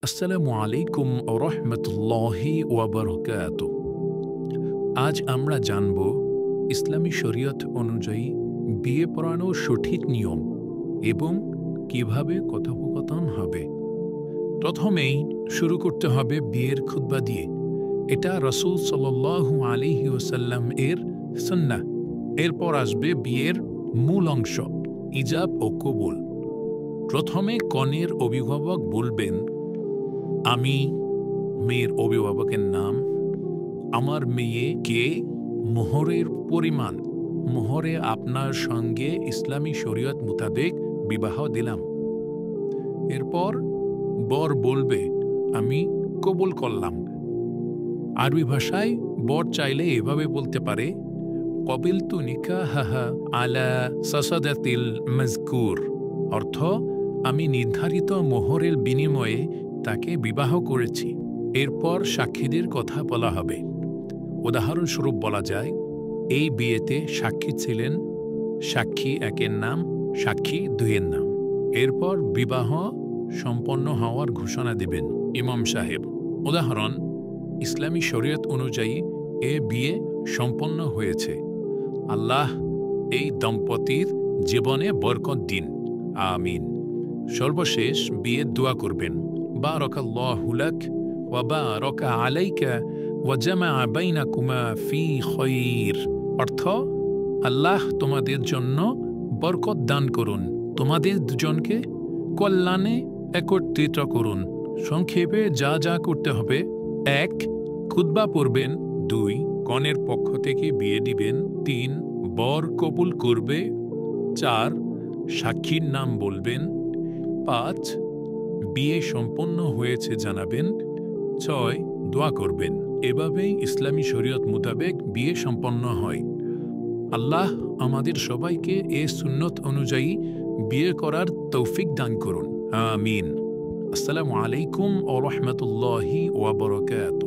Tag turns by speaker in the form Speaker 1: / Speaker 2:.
Speaker 1: আসসালামু আলাইকুম ওয়া রাহমাতুল্লাহি ওয়া বারাকাতুহু। আজ আমরা জানব ইসলামী শরীয়ত অনুযায়ী বিয়ে পড়ানোর সঠিক নিয়ম এবং কিভাবে কথোপকথন হবে। প্রথমেই শুরু করতে হবে বিয়ের খুতবা দিয়ে। এটা রাসূল সাল্লাল্লাহু আলাইহি ওয়াসাল্লাম এর সুন্নাহ। এরপর আসবে বিয়ের মূল অংশ, ইজাব ও কবুল। প্রথমে কনের অভিভাবক বলবেন, আমি, মেয়ের অভিভাবকের নাম, আমার মেয়ে কে, মোহরের পরিমাণ, মোহরে আপনার সঙ্গে ইসলামী শরীয়ত মোতাবেক বিবাহ দিলাম। এরপর বর বলবে, আমি কবুল করলাম। আরবি ভাষায় বর চাইলে এভাবে বলতে পারে, কবিলতু নিকাহাহা আলা সাসাদাতিল মাজকুর, অর্থ আমি নির্ধারিত মোহরের বিনিময়ে তাকে বিবাহ করেছি। এরপর সাক্ষীদের কথা বলা হবে। উদাহরণস্বরূপ বলা যায়, এই বিয়েতে সাক্ষী ছিলেন সাক্ষী একের নাম, সাক্ষী দুইয়ের নাম। এরপর বিবাহ সম্পন্ন হওয়ার ঘোষণা দেবেন ইমাম সাহেব। উদাহরণ, ইসলামী শরীয়ত অনুযায়ী এ বিয়ে সম্পন্ন হয়েছে। আল্লাহ এই দম্পতির জীবনে বরকত দিন, আমিন। সর্বশেষ বিয়ের দোয়া করবেন, বারাকাল্লাহু লাক ওয়া বারাকা আলাইকা ওয়া জামাআ বাইনাকুমা ফি খায়র, অর্থ আল্লাহ তোমাদের জন্য বরকত দান করুন, তোমাদের দুজনকে কল্যাণে একত্রিত করুন। সংক্ষেপে যা যা করতে হবে: ১. খুতবা পড়বেন। ২. কনের পক্ষ থেকে বিয়ে দিবেন। ৩. বর কবুল করবে। ৪. সাক্ষীর নাম বলবেন। ৫. বিয়ে সম্পন্ন হয়েছে জানাবেন। ৬. দোয়া করবেন। এভাবেই ইসলামী শরীয়ত মোতাবেক বিয়ে সম্পন্ন হয়। আল্লাহ আমাদের সবাইকে এ সুন্নত অনুযায়ী বিয়ে করার তৌফিক দান করুন, আমিন। আসসালামু আলাইকুম ওয়া রাহমাতুল্লাহি ওয়া বারাকাতুহু।